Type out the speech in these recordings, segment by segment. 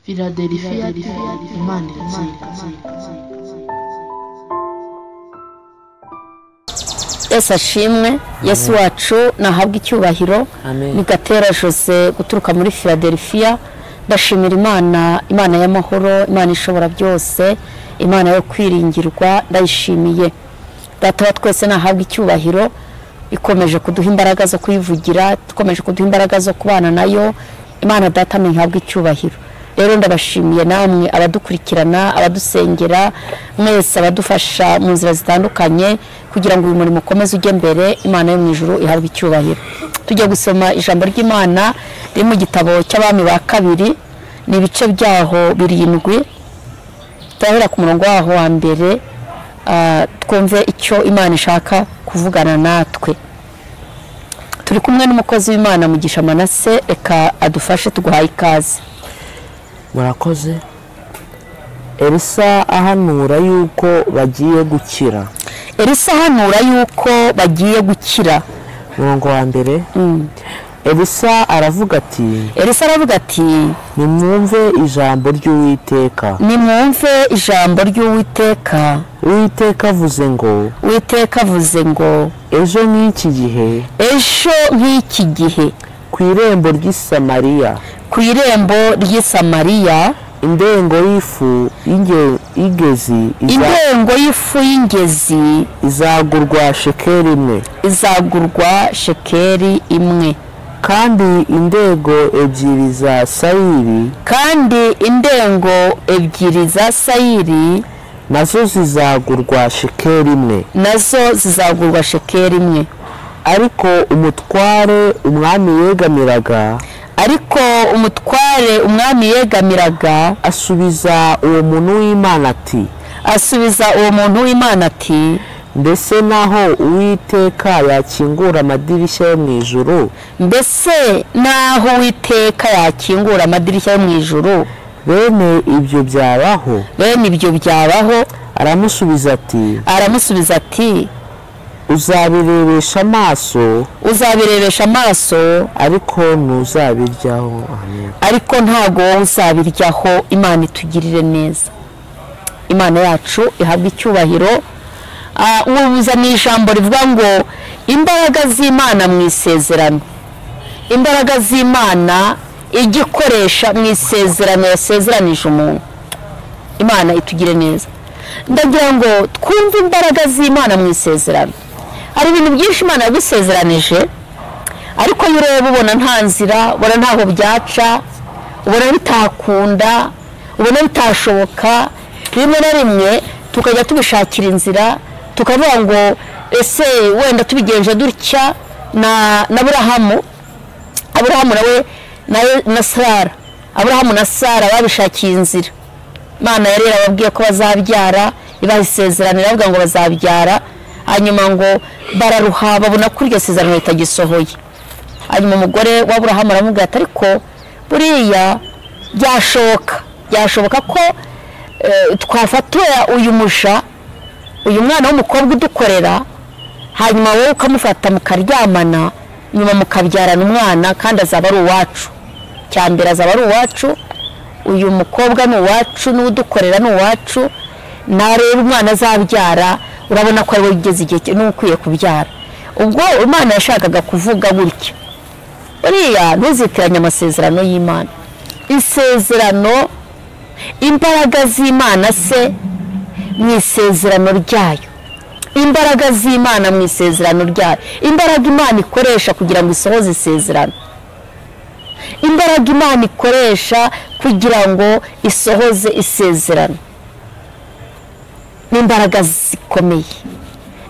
Philadelphia Imana iratsinda. Yesu ashimwe, Yesu wacu nahabwa icyubahiro. Ni Gatera Jose guturuka muri Philadelphia. Ndashimira Imana y'amahoro, Imana ishobora byose, Imana yo kwiringirwa. Ndayishimiye Data wa twese nahabwa icyubahiro, ikomeje kuduha imbaraga zo kuyivugira, ikomeje kuduha imbaraga zo kubana nayo. Imana Data nahabwa icyubahiro. Rero ndabashimiye namwe abadukurikirana, abadusengera, mwese abadufasha mu nzira zitandukanye kugira ngo uyu murimo ukomeze ujye mbere. Imana yo mu ijuru ihabwe icyubahiro. Tujya gusoma ijambo ry'Imana riri mu gitabo cy'Abami ba kabiri, ni ibice byaho 7. Turahera ku murongo waho wa mbere, twumve icyo Imana ishaka kuvugana natwe. Turi kumwe n'umukozi w'Imana Mugisha Manase, reka adufashe tuguhaye ikaze. Murakoze. Elisa ahanura yuko bagiye gukira. Elisa ahanura yuko bagiye gukira. Murongo wa mbere. Elisa aravuga ati nimwumve ijambo ry'Uwiteka. Nimwumve ijambo ry'Uwiteka. Uwiteka avuze ngo ejo nk'iki gihe ku irembo ry'Isamariya indengo y'ifu y'ingezi izagurwa shekeri imwe. kandi indengo ebyiri za sayiri nazo zizagurwa shekeri imwe. ariko umutware umwami yegamiraga asubiza uwo muntu w'Imana ati mbese naho Uwiteka yakingura amadirishya yo mu ijuru bene ibyo byabaho. aramusubiza ati uzabirebesha amaso ariko ntuzabiryaho. ariko ntago uzabiryaho. Imana itugirire neza. Imana yacu ihabwa icyubahiro. Ubuza ni ijambo rivuga ngo imbaraga z'Imana mu isezerano. Imbaraga z'Imana igikoresha mu isezerano yasezeranije umuntu. Imana itugire neza. Ndagira ngo twumve imbaraga z'Imana mu isezerano. Hari ibintu byinshi Imana yagusezeranije, ariko iyo ureba ubona nta nzira, ubona ntaho byaca, ubona bitakunda, ubona bitashoboka. Rimwe na rimwe tukajya tubishakira inzira, tukavuga ngo ese wenda tubigenje dutya na Aburahamu na Sara babishakiye inzira. Imana yari yarababwiye ko bazabyara, ibahisezeranira bavuga ngo bazabyara, hanyuma ngo bararuha babona ko iryo sezerano ritagisohoye. Hanyuma umugore wa Aburahamu aramubwira ati ariko buriya byashoboka ko twafatira uyu mwana w'umukobwa udukorera, hanyuma wowe ukamufata mukaryamana, nyuma mukabyarana umwana, kandi azaba ari uwacu. Cyambere azaba ari uwacu, uyu mukobwa ni uwacu, n'udukorera ni uwacu. Nareba umwana azabyara, urabona ko ari we ugeze igihe n'ukwiye kubyara. Ubwo Imana yashakaga kuvuga gutya. Buriya ntuzitiranye amasezerano y'Imana. Isezerano, imbaraga z'Imana se mu isezerano ryayo. Imbaraga z'Imana mu isezerano ryayo. Imbaraga Imana ikoresha kugira ngo isohoze isezerano. Imbaraga Imana ikoresha kugira ngo isohoze isezerano. Ni imbaraga zikomeye.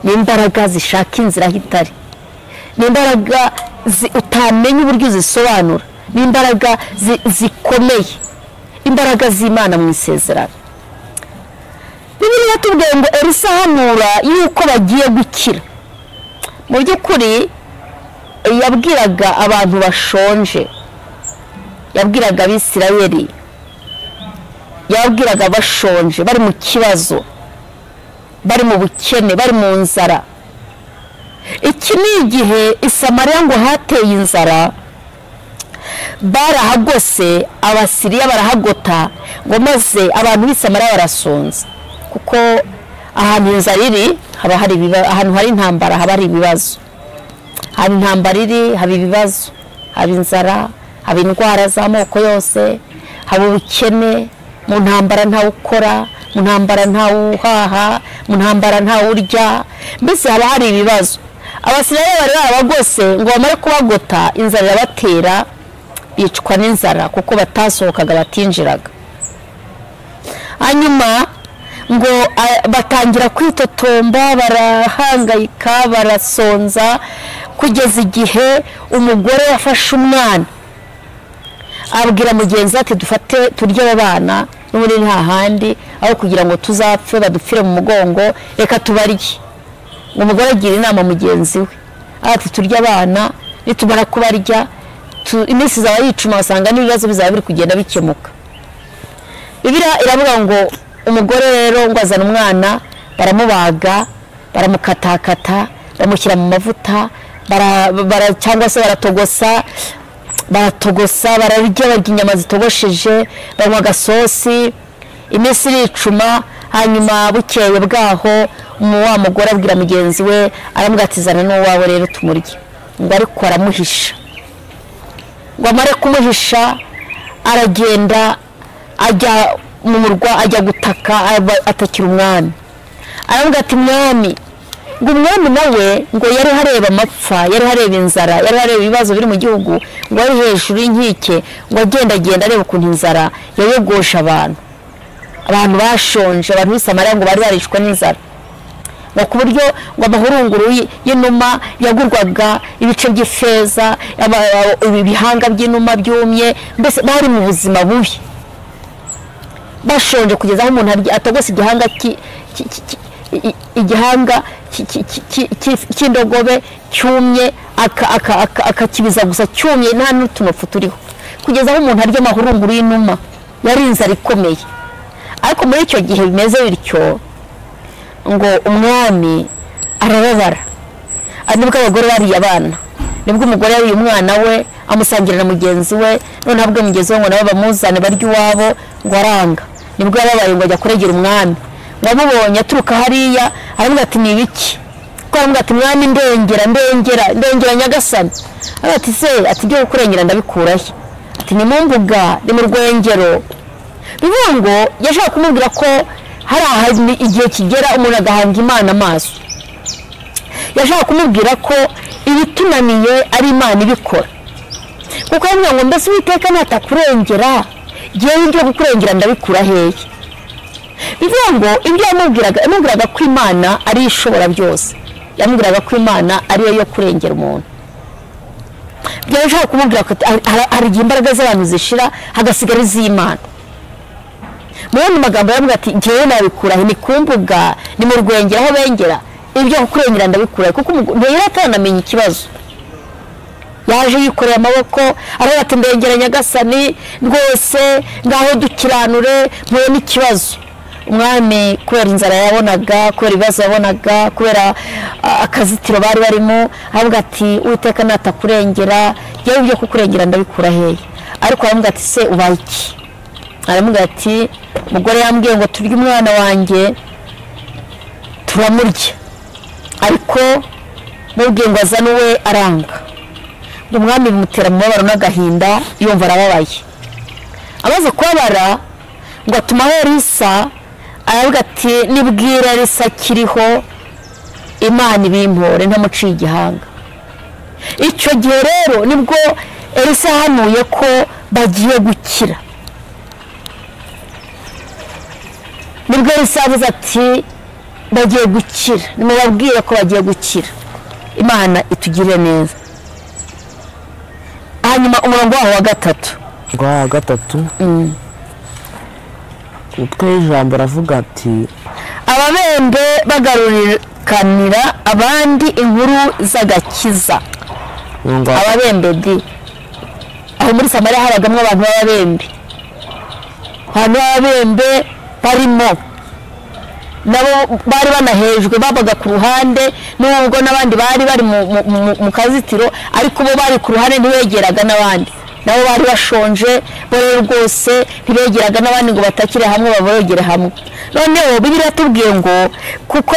Ni imbaraga zishaka inzira hitari. Ni imbaraga utamenya uburyo zisobanura. Ni imbaraga zikomeye. Imbaraga z'Imana mu isezerano. Bibiliya tubwiye ngo Elisa ahanura yuko bagiye gukira. Mu by'ukuri yabwiraga abantu bashonje, yabwiraga Abisirayeli, yabwiraga bashonje, bari mu kibazo, bari mu bukene, bari mu nzara. Iki ni igihe i Samariya ngo hateye inzara, barahagose abasiriya barahagota ngo maze abantu b'isamariya barasonza kuko ahantu inzara iri haba hari ahantu hari intambara haba hari ibibazo, ahantu intambara iri haba ibibazo, haba inzara, haba indwara z'amoko yose, haba ubukene, mu ntambara ntawe ukora, mu ntambara ntawe uhaha, mu ntambara ntawe urya, mbese haba hari ibibazo. Abasiriya bari barabagose ngo bamare kubagota inzara irabatera bicwa n'inzara kuko batasohokaga batinjiraga. Hanyuma ngo batangira kwitotomba, barahangayika, barasonza kugeza igihe umugore yafashe umwana abwira mugenzi ati dufate turye abana n'ubundi nta handi aho kugira ngo tuzapfe badupfire mu mugongo reka tubarye. Umugore agira inama mugenzi we ati turye abana nitumara kubarya iminsi izaba yicuma basanga n'ibibazo bizaba biri kugenda bikemuka. Bibiliya iravuga ngo umugore rero ngo azana umwana baramubaga baramukatakata bamushyira mu mavuta cyangwa se baratogosa bararya barya inyama zitogosheje banywa agasosi iminsi iricuma. Hanyuma bukeye bwaho wa mugore abwira mugenzi we aramwatizana n'uwawe rero tumurye, ngo ariko aramuhisha, ngo amare kumuhisha aragenda ajya mu murwa ajya gutaka atakira umwami. Aravuga ati mwami, ngo umwami nawe ngo yari hareba amapfa, yari hareba inzara, yari hareba ibibazo biri mu gihugu, ngo ari hejuru y'inkike, ngo agenda areba ukuntu inzara yayogosha abantu bashonje, abantu b'isamariya ngo bari barishwe n'inzara, ngo ku buryo ngo amahurunguru y'inuma yagurwaga ibice by'ifeza, ibihanga by'inuma byumye, mbese bari mu buzima bubi bashonje kugeza aho umuntu atogose igihanga cy'indogobe cyumye akakibiza gusa cyumye nta n'utunofu turiho, kugeza aho umuntu arya amahurunguru y'inuma. Yari inzara ikomeye. Ariko muri icyo gihe bimeze bityo ngo umwami arababara, nibwo abagore bariye abana, nibwo umugore yariye umwana we amusangira na mugenzi we, none abwe mugenzi we ngo nabo bamuzane barya iwabo, ngo aranga. Nibwo yababaye ngo ajya kuregera umwami, ngo amubonye aturuka hariya aravuga ati ni ibiki, ko aravuga ati mwami ndengera nyagasani. Aravuga ati se ati ibyo kurengera ndabikurahe, ati ni mu mbuga ni mu rwengero. Bivuga ngo yashaka kumubwira ko hari igihe kigera umuntu agahanga Imana amaso. Yashaka kumubwira ko ibitunaniye ari Imana ibikora, kuko yavuga ngo mbese Uwiteka natakurengera ngewe ibyo kukurengera ndabikura hehe. Bivuga ngo ibyo yamubwiraga ko Imana ari ishobora byose, yamubwiraga ko Imana ariyo yo kurengera umuntu. Byashaka kumubwira ko hari igihe imbaraga z'abantu zishira hagasigara iz'Imana. Mu yandi magambo yavuga ati ngewe nabikura he, ni ku mbuga ni mu rwengero aho bengera, ibyo kukurengera ndabikura kuko ntiyari atanamenya ikibazo. Yaje yikoreye amaboko aravuga ati ndengera nyagasani rwose ngaho dukiranure mpuye n'ikibazo. Umwami kubera inzara yabonaga, kubera ibibazo yabonaga, kubera akazitiro bari barimo, aravuga ati Uwiteka natakurengera ngewe ibyo kukurengera ndabikura hehe. Ariko aravuga ati se ubaye iki? Aravuga ati umugore yambwiye ngo turye umwana wanjye turamurya, ariko mubwiye ngo azane uwe aranga. Umwami bimutera umubabaro n'agahinda, yumva arababaye. Amaze kubabara ngo atumaho Elisa, aravuga ati nibwira Elisa kiriho Imana ibimpore ntamuciye igihanga. Icyo gihe rero nibwo Elisa yahanuye ko bagiye gukira. Nibwo Elisa yavuze ati bagiye gukira, nimubabwire ko bagiye gukira, Imana itugirire neza. Hanyuma umurongo wa gatatu utwe ijambo aravuga ati ababembe bagarurikanira abandi inkuru z'agakiza. Ababembe di aho muri Samariya habagamo abantu b'ababembe, abantu b'ababembe barimo nabo bari banahejwe, babaga ku ruhande nubwo n'abandi bari mu kazitiro, ariko bo bari ku ruhande ntibegeraga n'abandi. nabo bari bashonje bo rero rwose ntibegeraga n'abandi ngo batakire hamwe babogere hamwe. Noneho Bibiliya yatubwiye ngo kuko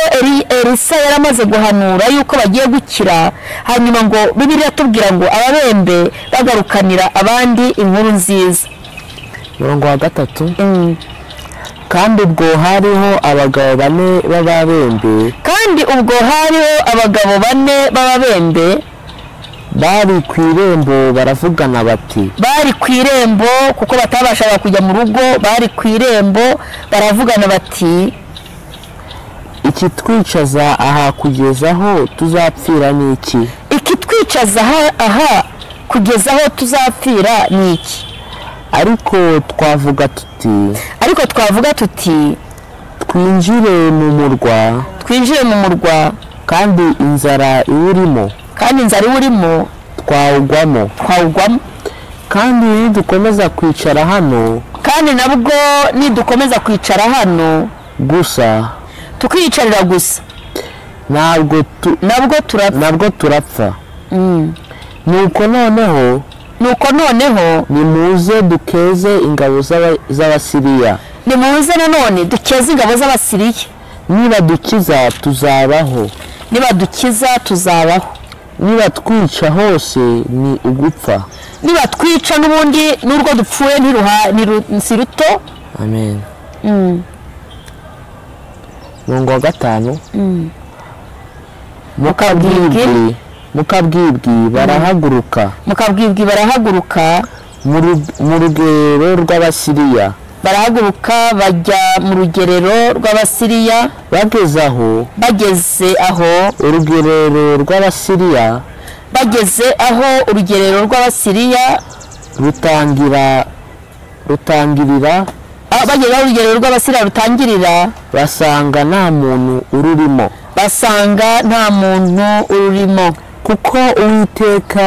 Elisa yaramaze guhanura yuko bagiye gukira, hanyuma ngo Bibiliya yatubwira ngo ababembe bagarukanira abandi inkuru nziza. Murongo wa 3. Kandi ubwo hariho abagabo 4 b'ababembe, kandi ubwo hariho abagabo 4 b'ababembe bari ku irembo baravugana bati, bari ku irembo kuko batabashaga kujya mu rugo, bari ku irembo baravugana bati, ikitwicaza aha kugeza aho tuzapfira ni iki? ikitwicaza aha kugeza aho tuzapfira ni iki? Ariko twavuga tuti twinjire mu murwa, kandi inzara iwurimo twawugwamo, kandi nidukomeza kwicara hano gusa tukiyicarira gusa nabwo turapfa. Nuko noneho nimuze dukeze ingabo z'Abasiriya, nimuze nanone dukeze ingabo z'Abasiriya. nibadukiza tuzabaho, nibatwica hose ni ugupfa, nibatwica n'ubundi n'urwo dupfuye si ruto. amen. Murongo wa 5. mukabwibwi barahaguruka mu rugerero rw'Abasiriya, bajya mu rugerero rw'Abasiriya. bageze aho urugerero rw'Abasiriya rutangirira, basanga nta muntu ururimo, kuko Uwiteka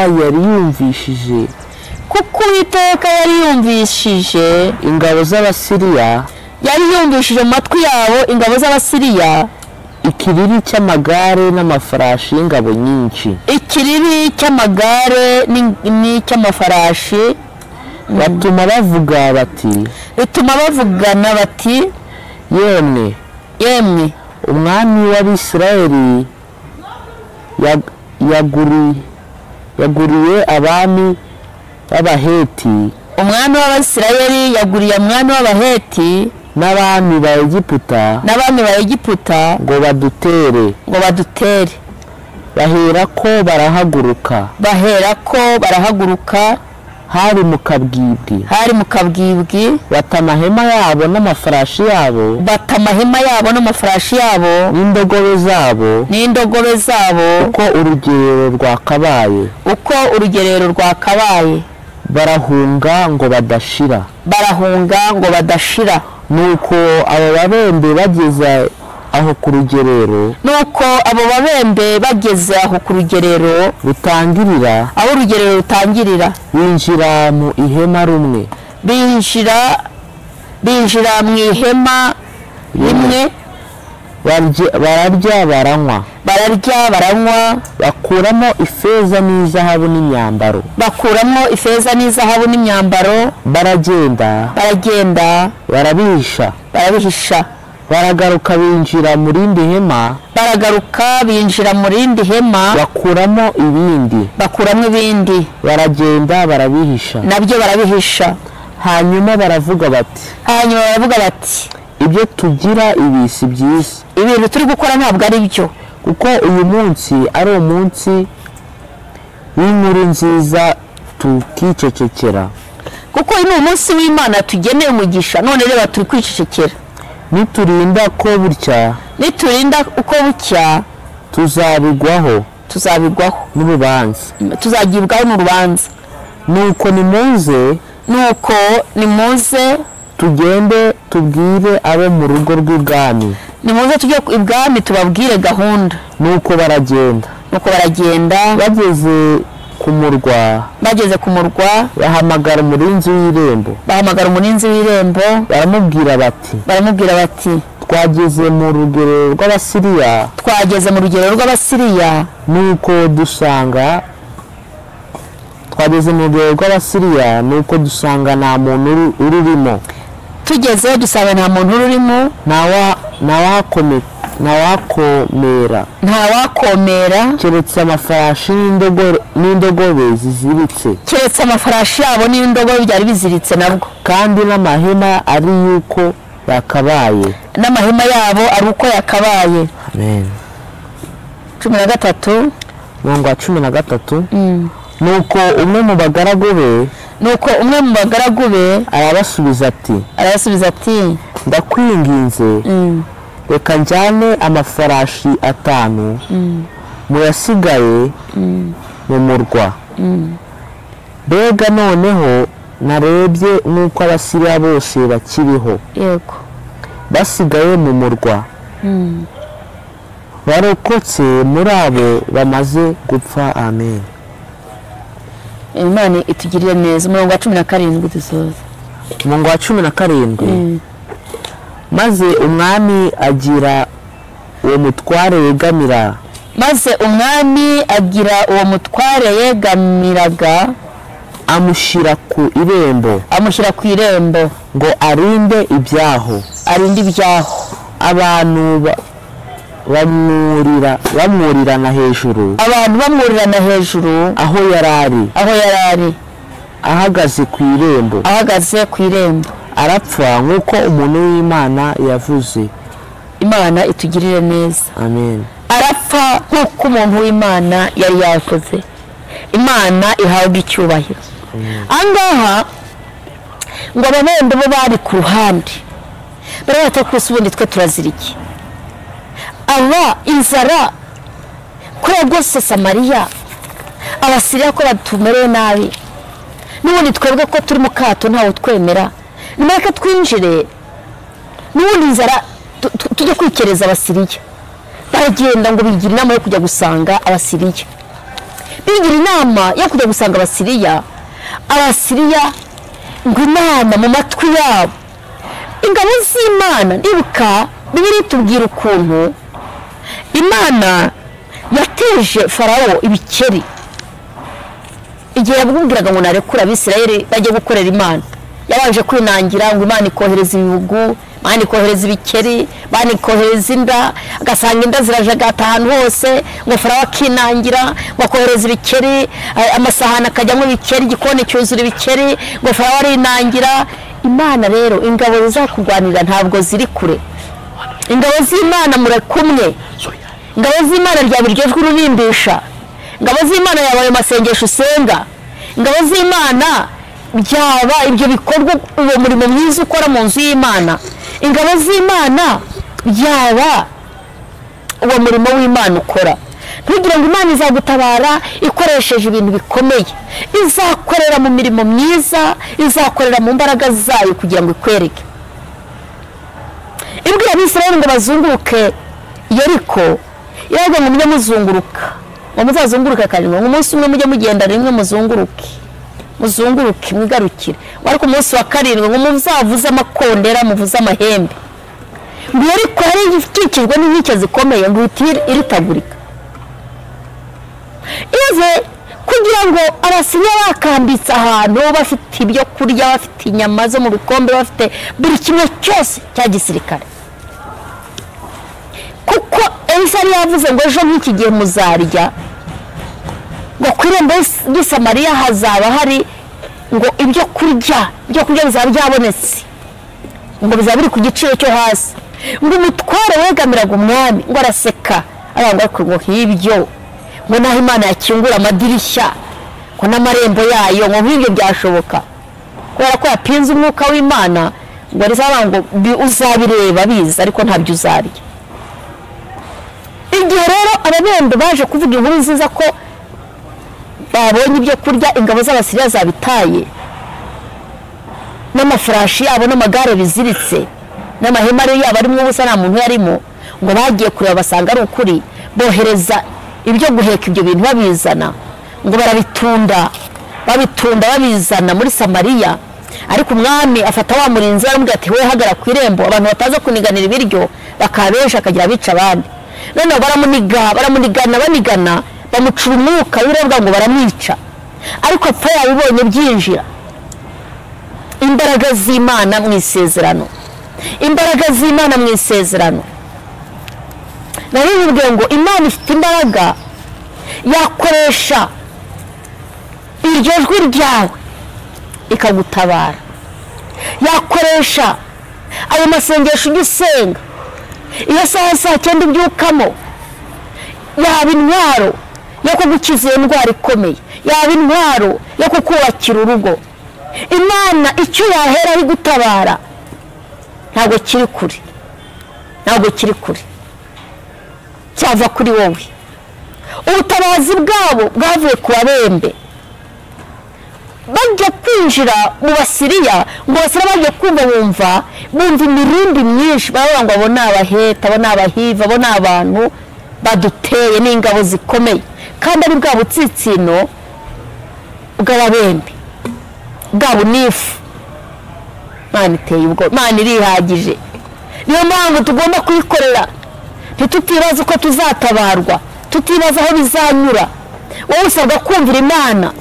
yari yumvishije ingabo z'Abasiriya, mu matwi yabo ingabo z'Abasiriya ikiriri cy'amagare n'amafarashi y'ingabo nyinshi, n'icy'amafarashi. batuma bavugana bati, yemwe umwami w'Abisirayeli yaguriye abami b'Abaheti, n'abami ba Egiputa ngo badutere. baherako barahaguruka hari mu kabwibwi, bata amahema yabo n'amafarashi yabo, n'indogobe zabo, uko urugerero rwakabaye, barahunga ngo badashira. Nuko abo babembe bageze aho ku rugerero rutangirira, binjira mu ihema rimwe, bararya baranywa, bakuramo ifeza n'izahabu n'imyambaro, baragenda barabihisha, baragaruka binjira mu rindi hema, bakuramo ibindi, baragenda barabihisha, hanyuma baravuga bati, ibyo tugira ibi si byiza, ibintu turi gukora ntabwo ari byo, kuko uyu munsi ari umunsi w'inkuru nziza tukicecekera, kuko uyu ni umunsi w'Imana tugeneye umugisha, none reba turi kwicecekera. niturinda uko bucya tuzabigwaho n'urubanza. Nuko nimuze tugende tubwire abo mu rugo rw'ibwami, nimuze tujye ibwami tubabwire gahunda. Nuko baragenda bageze ku murwa, bahamagara umurinzi w'irembo, baramubwira bati, twageze mu rugerero rw'Abasiriya, nuko twageze mu rugero rw'Abasiriya nuko dusanga nta muntu ururimo. tugezeho dusanga nta muntu ururimo, ntawakomera keretse amafarashi n'indogobe ziziritse, keretse amafarashi yabo n'indogobe byari biziritse nabwo, kandi n'amahema ari yuko yakabaye, n'amahema yabo ari uko yakabaye. amen. 13 Mungu wa 13 nuko umwe mu bagaragu be arabasubiza ati ndakwinginze reka njyane amafarashi 5 muyasigaye mu murwa. Mbega noneho narebye nk'uko Abasiriya bose bakiriho, yego, basigaye mu murwa, barokotse muri abo bamaze gupfa. amen. Imana itugirire neza. Umurongo wa 17 dusoza. Umurongo wa 17 maze umwami agira uwo mutware yegamiraga amushyira ku irembo ngo arinde ibyaho. Abantu bamwurirana hejuru, aho yarari ahagaze ku irembo, arapfa nk'uko umuntu w'Imana yavuze. Imana itugirire neza. amen. Arapfa nk'uko umuntu w'Imana yari yavuze. Imana ihabwa icyubahiro. Angaha ngo ababembe bo bari ku ruhande barata kwese ubundi twe turaziriki aba inzara kuri rwose Samariya, Abasiriya ko batumereye nabi, n'ubundi twebwe ko turi mu kato ntawe twemera, nimureke twinjire n'ubundi inzara tujye kwikereza Abasiriya. Baragenda ngo bigira inama yo kujya gusanga Abasiriya, Abasiriya ngo inama mu matwi yabo. Ingabo z'Imana ndibuka Bibiliya itubwira ukuntu Imana yateje Farawo ibikeri igihe yabwiraga ngo narekura Abisirayeli bajye gukorera Imana. Yabanje kwinangira ngo Imana ikohereza ibihugu, Imana ikohereza ibikeri, Imana ikohereza inda, agasanga inda zirajagata ahantu hose, ngo Farawo akinangira ngo akohereza ibikeri, amasahani akajyamo ibikeri, igikoni cyuzura ibikeri, ngo Farawo arinangira. Imana rero ingabo zizakurwanira ntabwo ziri kure. Ingabo z'Imana murakumwe, ingabo z'Imana rya biryo rurimbisha, ingabo z'Imana yabaye masengesho usenga, ingabo z'Imana byaba ibyo bikorwa uwo murimo mwiza ukora mu nzu y'Imana, ingabo z'Imana byaba uwo murimo w'Imana ukora. Ntugire ngo Imana izagutabara ikoresheje ibintu bikomeye, izakorera mu mirimo myiza, izakorera mu mbaraga zayo kugira ngo ikwereke. Ibwira Abisirayeli ngo bazunguruke Yeriko, iravuga ngo mujye muzunguruka, ngo muzazunguruke kandi ngo umunsi umwe mujye mugenda rimwe muzunguruke mwigarukire, ariko umunsi wa 7 ngo muzavuze amakondera muvuze amahembe. Ngo Yeriko yari ikikijwe n'inkike zikomeye ngo iritagurika. Ize kugira ngo Abasiriya bakambitse ahantu bafite ibyo kurya, bafite inyama zo mu bikombe, bafite buri kimwe cyose cya gisirikare, kuko Elisa yavuze ngo ejo nk'iki gihe muzarya, ngo ku irembo ry'i Samariya hazaba hari ngo ibyo kurya bizaba byabonetse, ngo bizaba biri ku giciro cyo hasi. Ngo umutware wegamiraga umwami ngo araseka arangwa ngo nk'ibyo, ngo naho Imana yakingura amadirishya ngo n'amarembo yayo ngo nk'ibyo byashoboka, kubera ko yapinze umwuka w'Imana. Ngo rizaba ngo uzabireba biza ariko ntabyo uzarya. Igihe rero ababembe baje kuvuga inkuru nziza ko babonye ibyo kurya, ingabo z'Abasiriya zabitaye n'amafarashi yabo n'amagare biziritse n'amahema yabo arimo ubusa nta muntu yarimo, ngo bagiye kureba basanga ari ukuri, bohereza ibyo guheka ibyo bintu babizana, ngo barabitunda babizana muri Samariya. Ariko umwami afata wa murinzi aramubwira ati we hagara ku irembo, abantu bataza kuniganira ibiryo bakabesha akagira bica abandi. None baramunigana bamucura umwuka w'irabwa ngo baramwica. ariko apfa yabibonye byinjira. Imbaraga z'Imana mu isezerano, imbaraga z'Imana mu isezerano. Naribwiye ngo Imana ifite imbaraga yakoresha iryo jwi ryawe ikagutabara, yakoresha ayo masengesho ujya usenga, iyo saha saa 9 ubyukamo, yaba intwaro yo kugukiza iyo ndwara ikomeye, yaba intwaro yo kukubakira urugo. Imana icyo yahera ari gutabara ntabwo kiri kure, ntabwo kiri kure, cyava kuri wowe. Ubutabazi bwabo bwavuye ku babembe bajya kwinjira mu Basiriya, ngo Basiriya bajya kumva bumva imirindi myinshi, baravuga ngo abo ni abaheta, abo ni abahiva, abo ni abantu baduteye n'ingabo zikomeye, kandi ari bwa butsitsino bw'ababembe, bwa bunifu. Imana iteye ubwo, Imana irihagije. Niyo mpamvu tugomba kuyikorera, ntitutibaza uko tuzatabarwa, tutibaza aho bizanyura. Wowe usabwa kumvira Imana,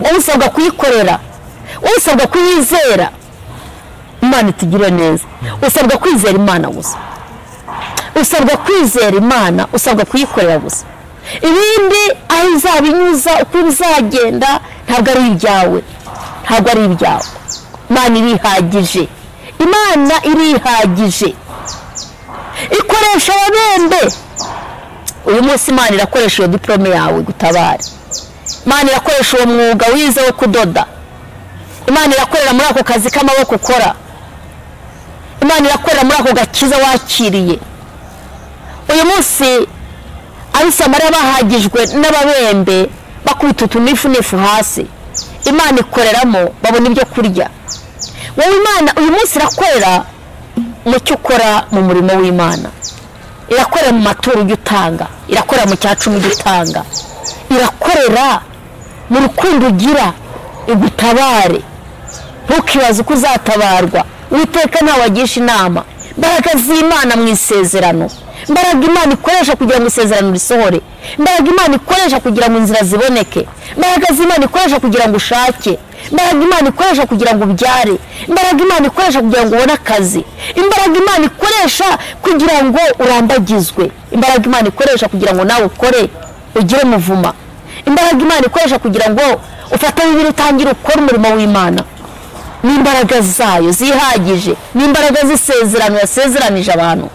wowe usabwa kuyikorera, wowe usabwa kuyizera. Imana itugire neza. Usabwa kwizera Imana gusa, usabwa kwizera Imana, usabwa kuyikorera gusa. Ibindi aho izabinyuza, uko bizagenda, ntabwo ari ibyawe, ntabwo ari ibyawe. Imana irihagije, Imana irihagije. Ikoresha ababembe. Uyu munsi Imana irakoresha iyo diplome yawe gutabara. Imana irakoresha uwo mwuga wize wo kudoda. Imana irakorera muri ako kazi k'amaboko ukora. Imana irakorera muri ako gakiza wakiriye. Uyu munsi Abisamariya bahagijwe n'ababembe bakubita utunifu hasi. Imana ikoreramo babona ibyo kurya. Wowe Imana uyu munsi irakorera mu cyo ukora mu murimo w'Imana. Irakorera mu maturo ujya utanga, irakorera mu 10 ujya utanga, irakorera mu rukundo ugira igutabare. Ntukibaze uko uzatabarwa, Uwiteka ntawagisha inama. Imbaraga z'Imana mu isezerano, imbaraga Imana ikoresha kugira ngo isezerano risohore, imbaraga Imana ikoresha kugira ngo inzira ziboneke, imbaraga z'Imana ikoresha kugira ngo ushake, imbaraga Imana ikoresha kugira ngo ubyare, imbaraga Imana ikoresha kugira ngo ubone akazi, imbaraga Imana ikoresha kugira ngo urambagizwe, imbaraga Imana ikoresha kugira ngo nawe ukore ugire muvuma, imbaraga Imana ikoresha kugira ngo ufate Bibiliya utangire ukora umurimo w'Imana. N'imbaraga zayo zihagije, n'imbaraga z'isezerano yasezeranije abantu,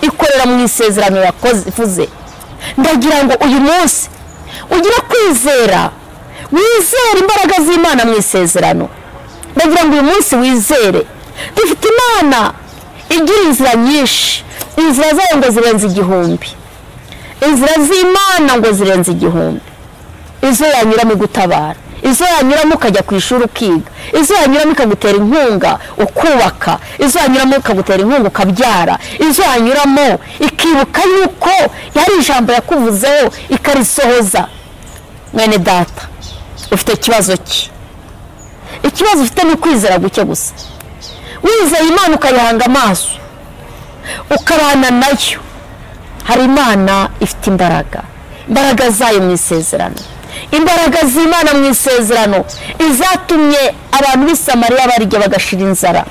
ikorera mu isezerano yakoze ivuze. Ndagira ngo uyu munsi ugira kwizera, wizere imbaraga z'Imana mu isezerano. Ndagira ngo uyu munsi wizere, dufite Imana igira inzira nyinshi, inzira zayo ngo zirenze 1000, inzira z'Imana ngo zirenze 1000. Izo yanyuramo gutabara, izo yanyuramo ukajya ku ishuri ukiga, izo yanyuramo ikagutera inkunga ukubaka, izo yanyuramo ikagutera inkunga ukabyara, izo yanyuramo ikibuka yuko yari ijambo yakuvuzeho ikarisohoza. Mwene data, ufite ikibazo ki? Ikibazo ufite ni kwizera guke gusa. Wizeye Imana ukayihanga amaso, ukabana nayo. Hari Imana ifite imbaraga, imbaraga zayo mu isezerano, imbaraga z'Imana mu isezerano izatumye abantu b'i Samariya barya bagashira inzara.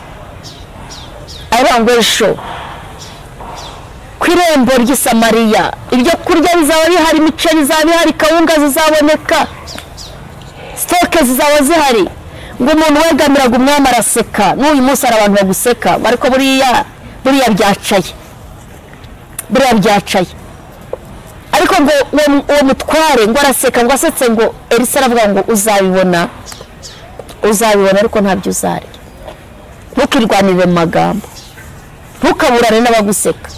Arangwesho ku irembo ry'i Samariya ibyo kurya bizaba bihari, imiceri izaba bihari, kawunga zizaboneka, stoke zizaba zihari. Ngo umuntu wegamiraga umwami araseka, n'uyu munsi hari abantu baguseka, ariko buriya byacaye. Ariko ngo uwo mutware ngo araseka, ngo asetse, ngo Elisa aravuga ngo uzabibona ariko ntabyo uzarya. Ntukirwanire mu magambo, ntukaburane n'abaguseka,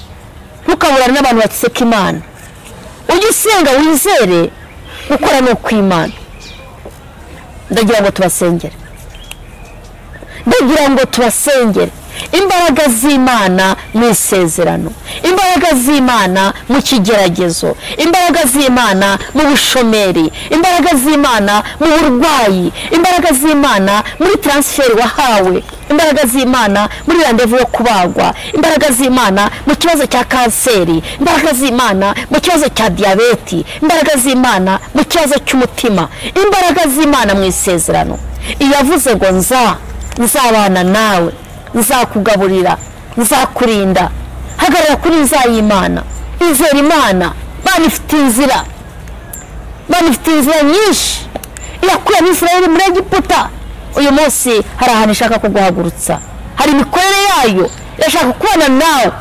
ntukaburane n'abantu bakiseka Imana. Ujye usenga wizere, gukora no kw'Imana. Ndagira ngo tubasengere, imbaraga z'Imana mu isezerano, imbaraga z'Imana mu kigeragezo, imbaraga z'Imana mu bushomeri, imbaraga z'Imana mu burwayi, imbaraga z'Imana muri transfer wahawe, imbaraga z'Imana muri randevu yo kubagwa, imbaraga z'Imana mu kibazo cya kanseri, imbaraga z'Imana mu kibazo cya diyabeti, imbaraga z'Imana mu kibazo cy'umutima, imbaraga z'Imana mu isezerano. Iyavuze ngo nzabana nawe, nzakugaburira, nzakurinda. Hagarara kuri nzayimana, izera Imana. Bana ifite inzira, bana ifite inzira nyinshi. Iyakuye Abisirayeli muri Egiputa, uyu munsi hari ahantu ishaka kuguhagurutsa, hari imikorere yayo irashaka kubana nawe.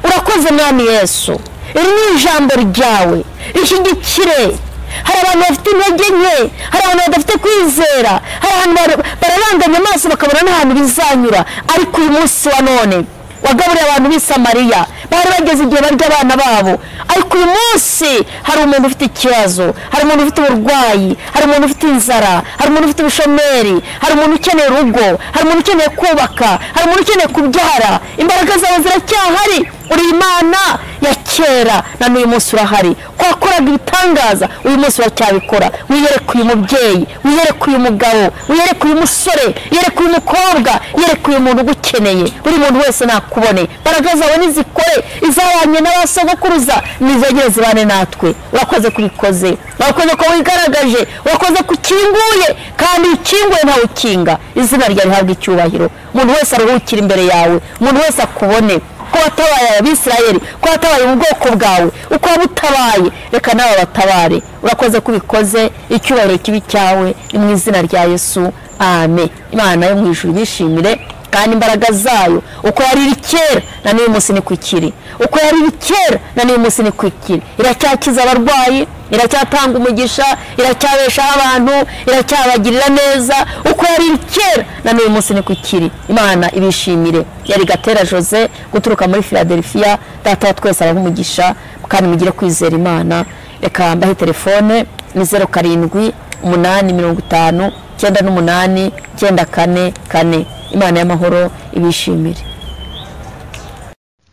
Urakoze Mwami Yesu, iri ni ijambo ryawe rishyigikire. Hari abantu bafite intege nke, hari abantu badafite kwizera, hari abantu bararanganya amaso bakabona n'ahantu bizanyura, ariko uyu munsi wa none wagaburiye abantu b'i Samariya, bari bageze igihe barya abana babo, ariko uyu munsi hari umuntu ufite ikibazo, hari umuntu ufite uburwayi, hari umuntu ufite inzara, hari umuntu ufite ubushomeri, hari umuntu ukeneye urugo, hari umuntu ukeneye kubaka, hari umuntu ukeneye kubyara. Imbaraga zawe ziracyahari, uri Imana ya kera na n'uyu munsi urahari. Kwakoraga ibitangaza uyu munsi uracyabikora. Wiyereke uyu mubyeyi, wiyereke uyu mugabo, wiyereke uyu musore, wiyereke uyu mukobwa, wiyereke uyu muntu ugukeneye. Buri muntu wese nakubone, imbaraga zawe nizikore, izabanye n'abasogokuruza nizegere zibane natwe. Urakoze kubikoze, urakoze ko wigaragaje, urakoze kukinguye, kandi ukinguye ntawe ukinga. Izina ryawe rihabwe icyubahiro. Umuntu wese aruhukira imbere yawe, umuntu wese akubone ko watabaye Abisirayeli, ko watabaye mu bwoko bwawe, uko wabutabaye, reka nawe batabare. Urakoze kubikoze, icyubahiro kibi cyawe ni mu izina rya Yesu, amen. Imana yo mu ijuru bishimire, kandi imbaraga zayo uko yari iri kera na n'uyu munsi ni kwikiri, uko yari iri kera na n'uyu munsi ni kwikiri. Iracyakiza abarwayi, iracyatanga umugisha, iracyabeshaho abantu, iracyabagirira neza. Uko yari iri kera na n'uyu munsi ni kwikiri. Imana ibishimire. Yari Gatera Jose guturuka muri Philadelphia. Data wa twese abaha umugisha, kandi mugire kwizera Imana. Reka mbahe telefone ni 07 850 98 944. Imana y'amahoro ibishimire.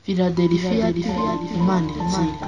Philadelphia, Imana iratsinda.